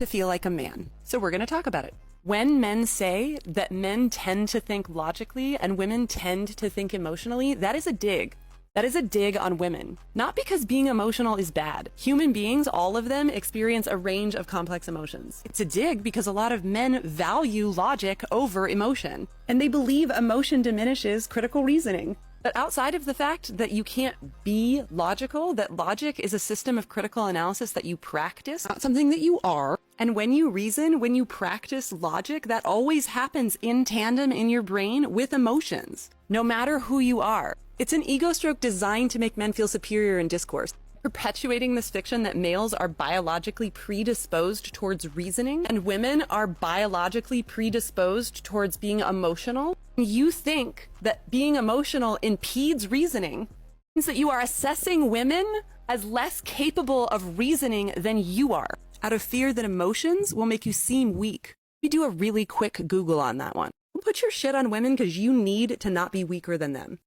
to feel like a man. So we're going to talk about it. When men say that men tend to think logically and women tend to think emotionally, that is a dig. That is a dig on women. Not because being emotional is bad. Human beings, all of them, experience a range of complex emotions. It's a dig because a lot of men value logic over emotion, and they believe emotion diminishes critical reasoning. But outside of the fact that you can't be logical, that logic is a system of critical analysis that you practice, not something that you are. And when you reason, when you practice logic, that always happens in tandem in your brain with emotions, no matter who you are. It's an ego stroke designed to make men feel superior in discourse, perpetuating this fiction that males are biologically predisposed towards reasoning and women are biologically predisposed towards being emotional. You think that being emotional impedes reasoning means that you are assessing women as less capable of reasoning than you are, out of fear that emotions will make you seem weak. You do a really quick Google on that one. Put your shit on women because you need to not be weaker than them.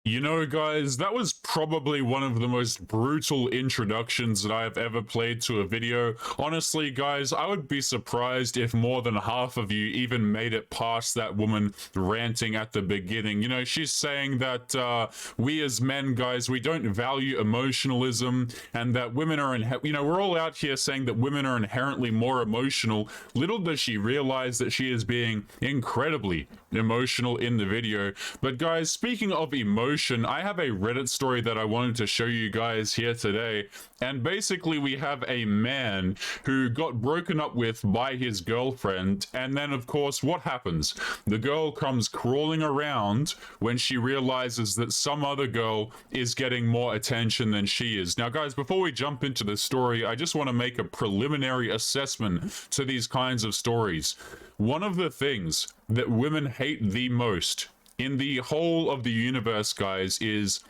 You know, guys, that was probably one of the most brutal introductions that I have ever played to a video. Honestly, guys, I would be surprised if more than half of you even made it past that woman ranting at the beginning. You know, she's saying that we as men, guys, we don't value emotionalism and that women are, you know, we're all out here saying that women are inherently more emotional. Little does she realize that she is being incredibly emotional in the video. But guys, speaking of emotion, I have a Reddit story that I wanted to show you guys here today. And basically we have a man who got broken up with by his girlfriend, and then of course what happens? The girl comes crawling around when she realizes that some other girl is getting more attention than she is. Now guys, before we jump into the story, I just want to make a preliminary assessment to these kinds of stories. One of the things that women hate the most in the whole of the universe, guys, is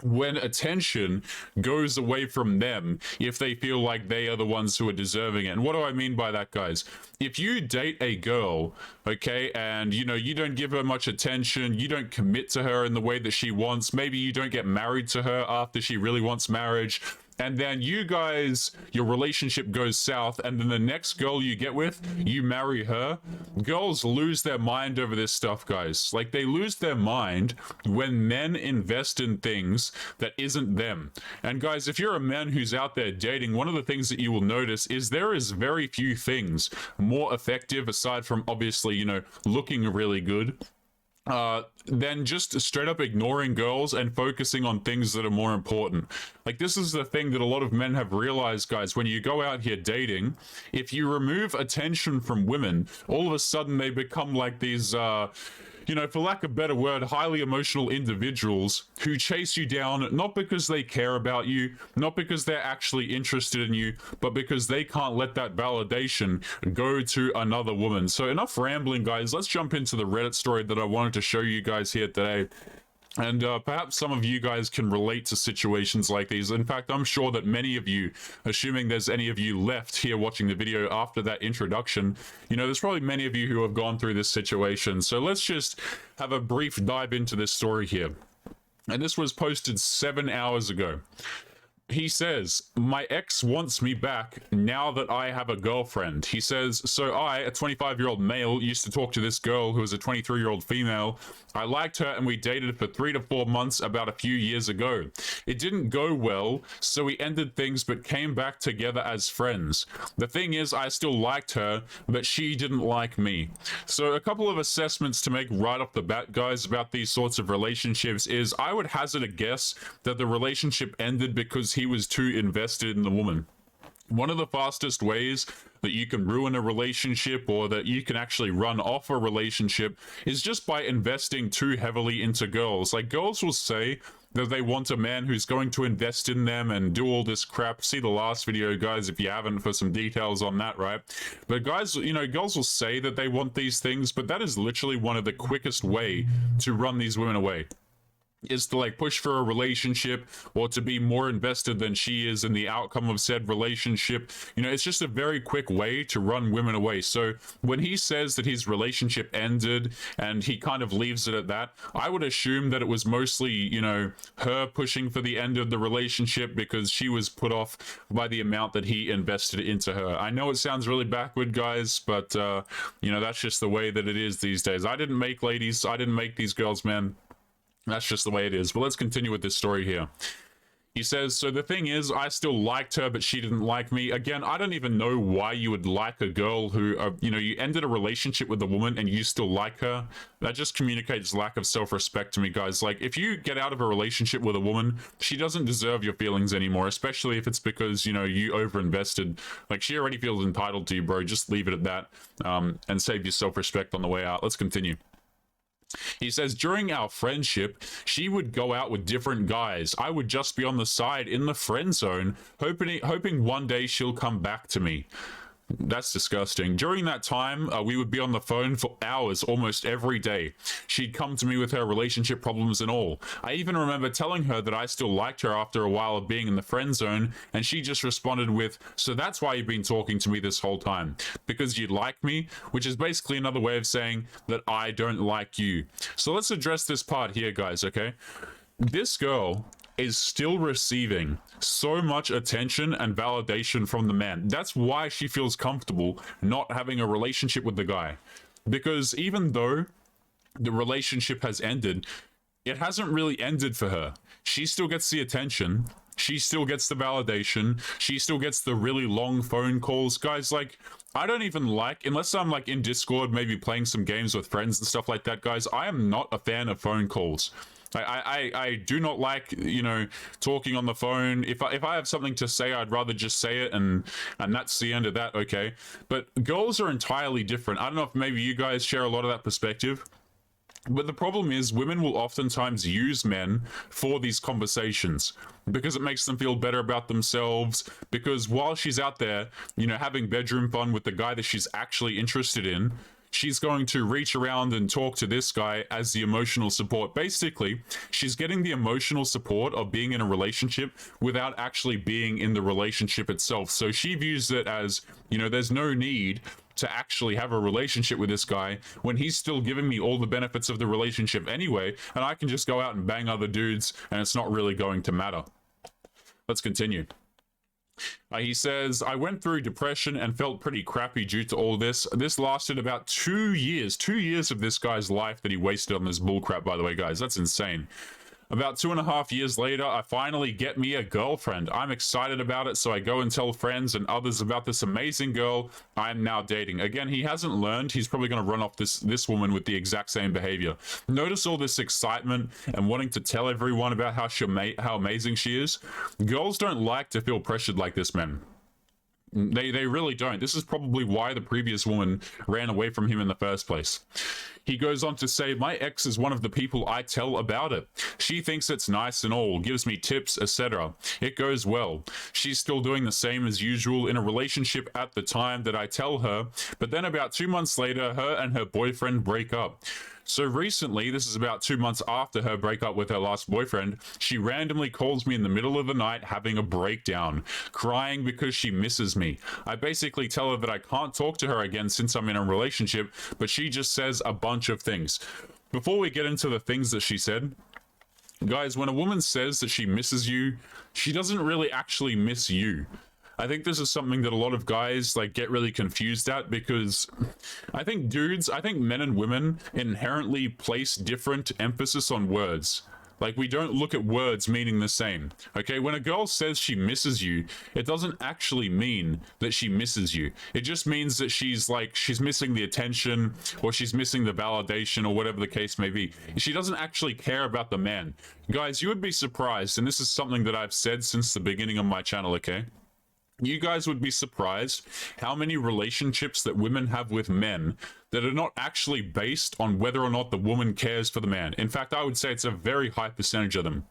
when attention goes away from them if they feel like they are the ones who are deserving it. And what do I mean by that, guys? If you date a girl, okay, and you know, you don't give her much attention, you don't commit to her in the way that she wants, maybe you don't get married to her after she really wants marriage, and then you guys, your relationship goes south, and then the next girl you get with, you marry her. Girls lose their mind over this stuff, guys. Like, they lose their mind when men invest in things that isn't them. And guys, if you're a man who's out there dating, one of the things that you will notice is there is very few things more effective, aside from obviously, you know, looking really good, than just straight up ignoring girls and focusing on things that are more important. Like, this is the thing that a lot of men have realized, guys. When you go out here dating, if you remove attention from women, all of a sudden they become like these, you know, for lack of a better word, highly emotional individuals who chase you down, not because they care about you, not because they're actually interested in you, but because they can't let that validation go to another woman. So enough rambling, guys. Let's jump into the Reddit story that I wanted to show you guys here today. And perhaps some of you guys can relate to situations like these. In fact, I'm sure that many of you, assuming there's any of you left here watching the video after that introduction, you know, there's probably many of you who have gone through this situation. So let's just have a brief dive into this story here. And this was posted 7 hours ago. He says, my ex wants me back now that I have a girlfriend. He says, so I, a 25-year-old male, used to talk to this girl who was a 23-year-old female. I liked her and we dated for 3 to 4 months about a few years ago. It didn't go well, so we ended things but came back together as friends. The thing is, I still liked her, but she didn't like me. So a couple of assessments to make right off the bat, guys, about these sorts of relationships is I would hazard a guess that the relationship ended because he was too invested in the woman. One of the fastest ways that you can ruin a relationship, or that you can actually run off a relationship, is just by investing too heavily into girls. Like, girls will say that they want a man who's going to invest in them and do all this crap. See the last video, guys, if you haven't, for some details on that, right? But guys, you know, girls will say that they want these things, but that is literally one of the quickest way to run these women away. is to like push for a relationship or to be more invested than she is in the outcome of said relationship. You know, it's just a very quick way to run women away. So when he says that his relationship ended and he kind of leaves it at that, I would assume that it was mostly, you know, her pushing for the end of the relationship because she was put off by the amount that he invested into her. I know it sounds really backward, guys, but you know, that's just the way that it is these days. I didn't make ladies, I didn't make these girls, man. That's just the way it is. But let's continue with this story here. He says, so the thing is, I still liked her, but she didn't like me. Again, I don't even know why you would like a girl who, you know, you ended a relationship with a woman and you still like her. That just communicates lack of self-respect to me, guys. Like, if you get out of a relationship with a woman, she doesn't deserve your feelings anymore, especially if it's because, you know, you overinvested. Like, she already feels entitled to you, bro. Just leave it at that, and save your self-respect on the way out. Let's continue. He says, during our friendship, she would go out with different guys. I would just be on the side in the friend zone, hoping one day she'll come back to me. That's disgusting. During that time, we would be on the phone for hours almost every day. She'd come to me with her relationship problems and all. I even remember telling her that I still liked her after a while of being in the friend zone, and she just responded with, so that's why you've been talking to me this whole time, because you like me, which is basically another way of saying that I don't like you. So let's address this part here, guys, okay? This girl is still receiving so much attention and validation from the man. That's why she feels comfortable not having a relationship with the guy. Because even though the relationship has ended, it hasn't really ended for her. She still gets the attention. She still gets the validation. She still gets the really long phone calls. Guys, like, I don't even like, unless I'm like in Discord, maybe playing some games with friends and stuff like that, guys, I am not a fan of phone calls. I do not like, you know, talking on the phone. If I have something to say, I'd rather just say it, and that's the end of that, okay? But girls are entirely different. I don't know if maybe you guys share a lot of that perspective. But the problem is women will oftentimes use men for these conversations because it makes them feel better about themselves, because while she's out there, you know, having bedroom fun with the guy that she's actually interested in, she's going to reach around and talk to this guy as the emotional support. Basically, she's getting the emotional support of being in a relationship without actually being in the relationship itself. So she views it as, you know, there's no need to actually have a relationship with this guy when he's still giving me all the benefits of the relationship anyway, and I can just go out and bang other dudes and it's not really going to matter. Let's continue. He says, I went through depression and felt pretty crappy due to all this. This lasted about 2 years. 2 years of this guy's life that he wasted on this bullcrap, by the way, guys. That's insane. About 2.5 years later, I finally get me a girlfriend. I'm excited about it, so I go and tell friends and others about this amazing girl I'm now dating. Again, he hasn't learned. He's probably going to run off this woman with the exact same behavior. Notice all this excitement and wanting to tell everyone about how amazing she is. Girls don't like to feel pressured like this, man. They really don't. This is probably why the previous woman ran away from him in the first place. He goes on to say, my ex is one of the people I tell about it. She thinks it's nice and all, gives me tips, etc. It goes well. She's still doing the same as usual in a relationship at the time that I tell her, but then about 2 months later, her and her boyfriend break up. So recently, this is about 2 months after her breakup with her last boyfriend, she randomly calls me in the middle of the night having a breakdown, crying because she misses me. I basically tell her that I can't talk to her again since I'm in a relationship, but she just says a bunch of things. Before we get into the things that she said, guys, when a woman says that she misses you, she doesn't really actually miss you. I think this is something that a lot of guys like get really confused at, because I think men and women inherently place different emphasis on words. Like, we don't look at words meaning the same. Okay, when a girl says she misses you, it doesn't actually mean that she misses you. It just means that she's missing the attention, or she's missing the validation, or whatever the case may be. She doesn't actually care about the man. Guys, you would be surprised, and this is something that I've said since the beginning of my channel, okay? You guys would be surprised how many relationships that women have with men that are not actually based on whether or not the woman cares for the man. In fact, I would say it's a very high percentage of them,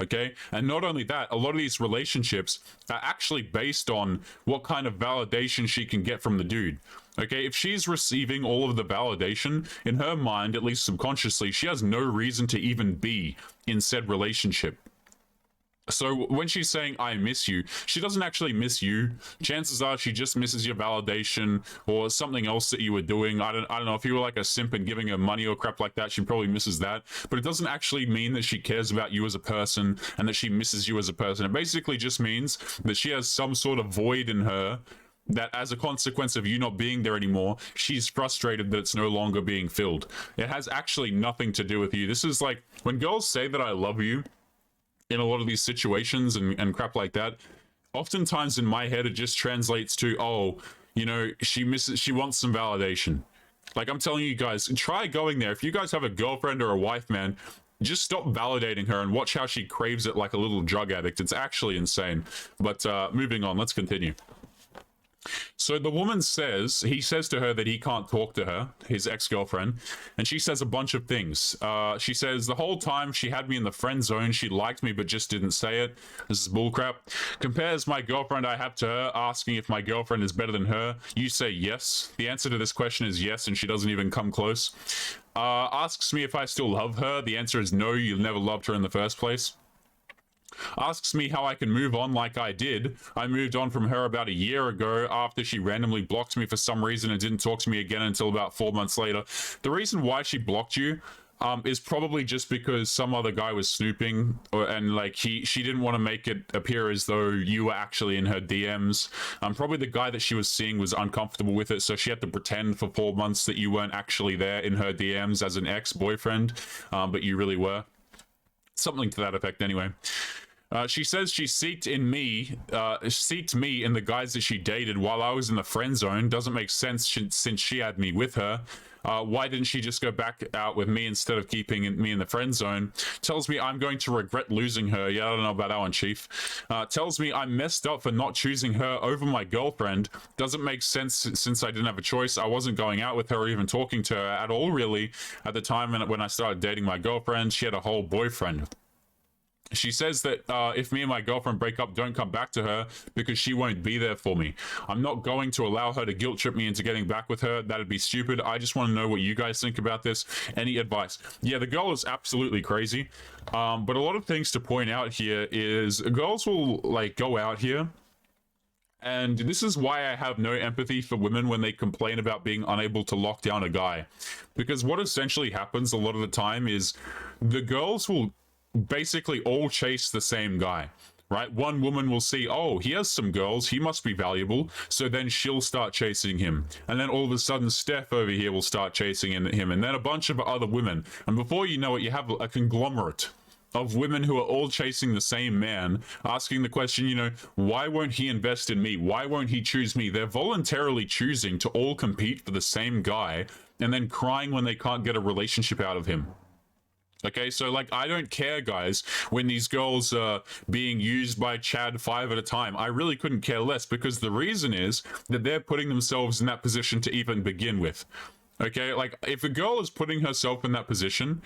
okay? And not only that, a lot of these relationships are actually based on what kind of validation she can get from the dude. Okay, if she's receiving all of the validation, in her mind, at least subconsciously, she has no reason to even be in said relationship. So when she's saying I miss you, she doesn't actually miss you. Chances are she just misses your validation or something else that you were doing. I don't know, if you were like a simp and giving her money or crap like that, she probably misses that. But it doesn't actually mean that she cares about you as a person and that she misses you as a person. It basically just means that she has some sort of void in her that, as a consequence of you not being there anymore, she's frustrated that it's no longer being filled. It has actually nothing to do with you. This is like when girls say that I love you in a lot of these situations and crap like that, oftentimes in my head it just translates to, oh, you know, she wants some validation. Like, I'm telling you guys, try going there. If you guys have a girlfriend or a wife, man, just stop validating her and watch how she craves it like a little drug addict. It's actually insane. But moving on, let's continue. So the woman says, he says to her that he can't talk to her, his ex-girlfriend, and she says a bunch of things. She says the whole time she had me in the friend zone, she liked me but just didn't say it. This is bullcrap. Compares my girlfriend I have to her, asking if my girlfriend is better than her. You say yes. The answer to this question is yes, and she doesn't even come close. Asks me if I still love her. The answer is no, you've never loved her in the first place. Asks me how I can move on like I did. I moved on from her about a year ago after she randomly blocked me for some reason and didn't talk to me again until about 4 months later. The reason why she blocked you is probably just because some other guy was snooping, and like she didn't want to make it appear as though you were actually in her DMs. Probably the guy that she was seeing was uncomfortable with it, so she had to pretend for 4 months that you weren't actually there in her DMs as an ex-boyfriend, but you really were. Something to that effect anyway. She says she seeked me in the guys that she dated while I was in the friend zone. Doesn't make sense since she had me with her. Why didn't she just go back out with me instead of keeping me in the friend zone? Tells me I'm going to regret losing her. Yeah, I don't know about that one, Chief. Tells me I'm messed up for not choosing her over my girlfriend. Doesn't make sense since I didn't have a choice. I wasn't going out with her or even talking to her at all, really. At the time when I started dating my girlfriend, she had a whole boyfriend. She says that if me and my girlfriend break up, don't come back to her because she won't be there for me. I'm not going to allow her to guilt trip me into getting back with her. That'd be stupid. I just want to know what you guys think about this. Any advice? Yeah, the girl is absolutely crazy. But a lot of things to point out here is girls will like go out here. And this is why I have no empathy for women when they complain about being unable to lock down a guy. Because what essentially happens a lot of the time is the girls will basically all chase the same guy, right? One woman will see, oh, he has some girls, he must be valuable, so then she'll start chasing him, and then all of a sudden Steph over here will start chasing him, and then a bunch of other women, and before you know it, you have a conglomerate of women who are all chasing the same man, asking the question, you know, why won't he invest in me? Why won't he choose me? They're voluntarily choosing to all compete for the same guy and then crying when they can't get a relationship out of him. Okay, so like, I don't care, guys, when these girls are being used by Chad 5 at a time. I really couldn't care less, because the reason is that they're putting themselves in that position to even begin with. Okay, like, if a girl is putting herself in that position,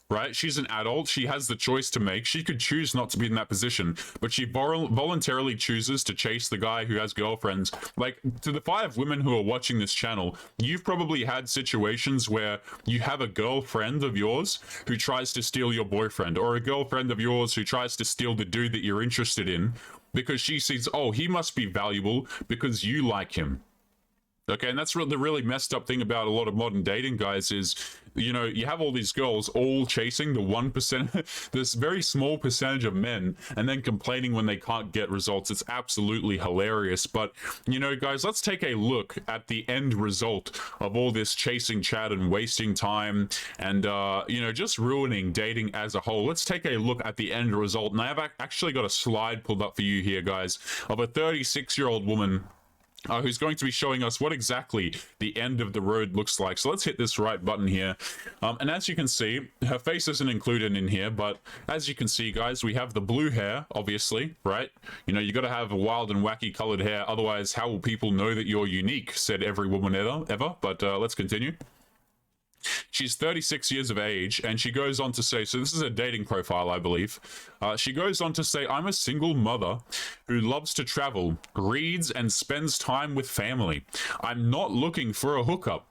right, she's an adult, she has the choice to make. She could choose not to be in that position, but she voluntarily chooses to chase the guy who has girlfriends. Like, to the 5 women who are watching this channel, you've probably had situations where you have a girlfriend of yours who tries to steal your boyfriend, or a girlfriend of yours who tries to steal the dude that you're interested in, because she sees, oh, he must be valuable because you like him. Okay, and that's the really messed up thing about a lot of modern dating, guys, is, you know, you have all these girls all chasing the 1%, this very small percentage of men, and then complaining when they can't get results. It's absolutely hilarious. But, you know, guys, let's take a look at the end result of all this chasing Chad and wasting time and, you know, just ruining dating as a whole. Let's take a look at the end result. And I have actually got a slide pulled up for you here, guys, of a 36-year-old woman who's going to be showing us what exactly the end of the road looks like. So let's hit this right button here. And as you can see, her face isn't included in here, but as you can see, guys, we have the blue hair, obviously, right? You know, you got to have wild and wacky colored hair. Otherwise, how will people know that you're unique? Said every woman ever. But let's continue. She's 36 years of age, and she goes on to say, so this is a dating profile, I believe. She goes on to say, I'm a single mother who loves to travel, reads, and spends time with family. I'm not looking for a hookup.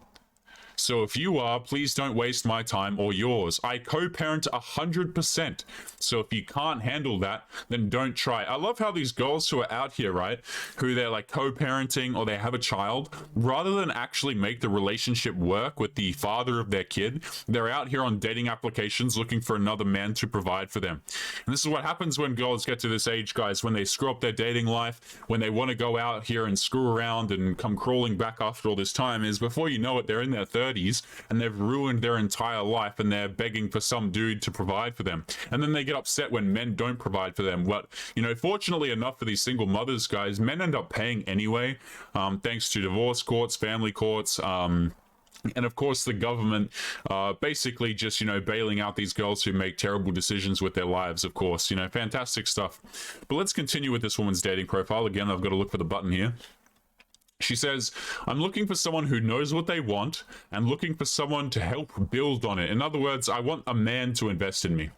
So if you are, please don't waste my time or yours. I co-parent 100%. So if you can't handle that, then don't try. I love how these girls who are out here, right, who they're like co-parenting or they have a child, rather than actually make the relationship work with the father of their kid, they're out here on dating applications looking for another man to provide for them. And this is what happens when girls get to this age, guys, when they screw up their dating life, when they want to go out here and screw around and come crawling back after all this time, is before you know it, they're in their 30s and they've ruined their entire life and they're begging for some dude to provide for them. And then they get upset when men don't provide for them. But, you know, fortunately enough for these single mothers, guys, men end up paying anyway, thanks to divorce courts, family courts, and of course the government basically just, you know, bailing out these girls who make terrible decisions with their lives, of course. You know, fantastic stuff. But let's continue with this woman's dating profile. Again, I've got to look for the button here. She says, I'm looking for someone who knows what they want and looking for someone to help build on it. In other words, I want a man to invest in me.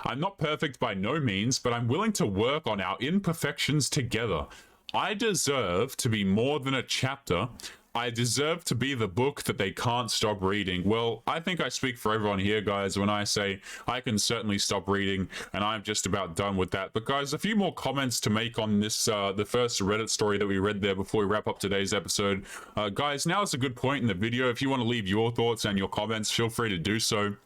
I'm not perfect by no means, but I'm willing to work on our imperfections together. I deserve to be more than a chapter. I deserve to be the book that they can't stop reading. Well, I think I speak for everyone here, guys, when I say I can certainly stop reading, and I'm just about done with that. But guys, a few more comments to make on this, the first Reddit story that we read there before we wrap up today's episode. Guys, now is a good point in the video. If you want to leave your thoughts and your comments, feel free to do so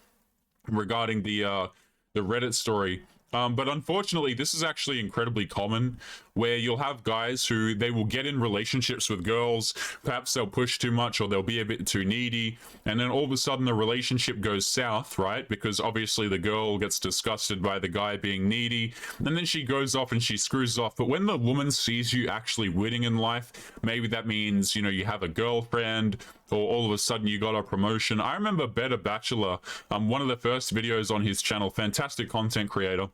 regarding the Reddit story. But unfortunately, this is actually incredibly common, where you'll have guys who they will get in relationships with girls, perhaps they'll push too much or they'll be a bit too needy, and then all of a sudden the relationship goes south, right? Because obviously the girl gets disgusted by the guy being needy, and then she goes off and she screws off. But when the woman sees you actually winning in life, maybe that means, you know, you have a girlfriend, or all of a sudden you got a promotion. I remember Better Bachelor, one of the first videos on his channel, fantastic content creator.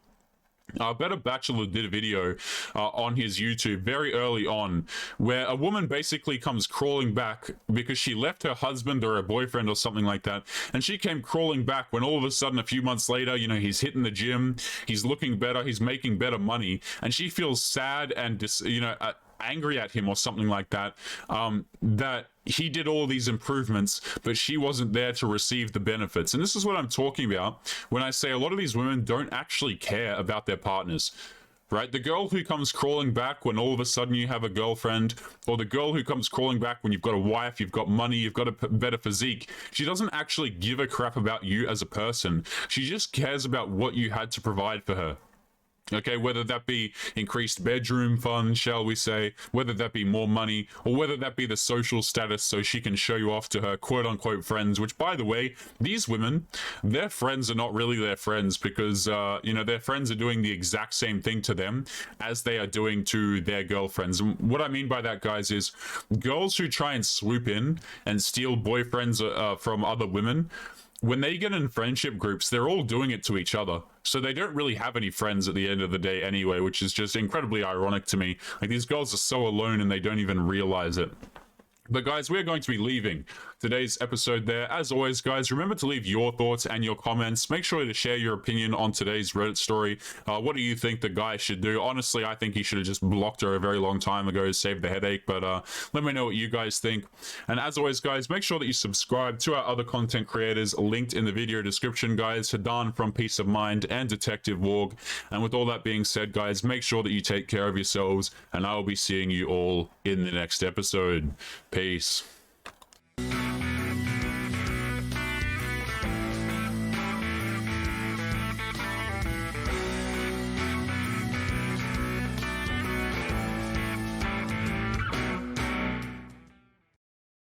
Better Bachelor did a video on his YouTube very early on where a woman basically comes crawling back because she left her husband or her boyfriend or something like that, and she came crawling back when all of a sudden a few months later, you know, he's hitting the gym, he's looking better, he's making better money, and she feels sad and angry at him or something like that, that he did all these improvements, but she wasn't there to receive the benefits. And this is what I'm talking about when I say a lot of these women don't actually care about their partners, right? The girl who comes crawling back when all of a sudden you have a girlfriend, or the girl who comes crawling back when you've got a wife, you've got money, you've got a better physique, she doesn't actually give a crap about you as a person. She just cares about what you had to provide for her. Okay, whether that be increased bedroom funds, shall we say, whether that be more money, or whether that be the social status so she can show you off to her quote-unquote friends, which, by the way, these women, their friends are not really their friends because, you know, their friends are doing the exact same thing to them as they are doing to their girlfriends. And what I mean by that, guys, is girls who try and swoop in and steal boyfriends from other women, when they get in friendship groups, they're all doing it to each other. So they don't really have any friends at the end of the day anyway, which is just incredibly ironic to me. Like, these girls are so alone and they don't even realize it. But guys, we're going to be leaving today's episode there. As always, guys, remember to leave your thoughts and your comments. Make sure to share your opinion on today's Reddit story. What do you think the guy should do? Honestly, I think he should have just blocked her a very long time ago, saved the headache. But let me know what you guys think. And as always, guys, make sure that you subscribe to our other content creators linked in the video description, guys. Hadan from Peace of Mind and Detective Warg. And with all that being said, guys, make sure that you take care of yourselves. And I will be seeing you all in the next episode. Peace.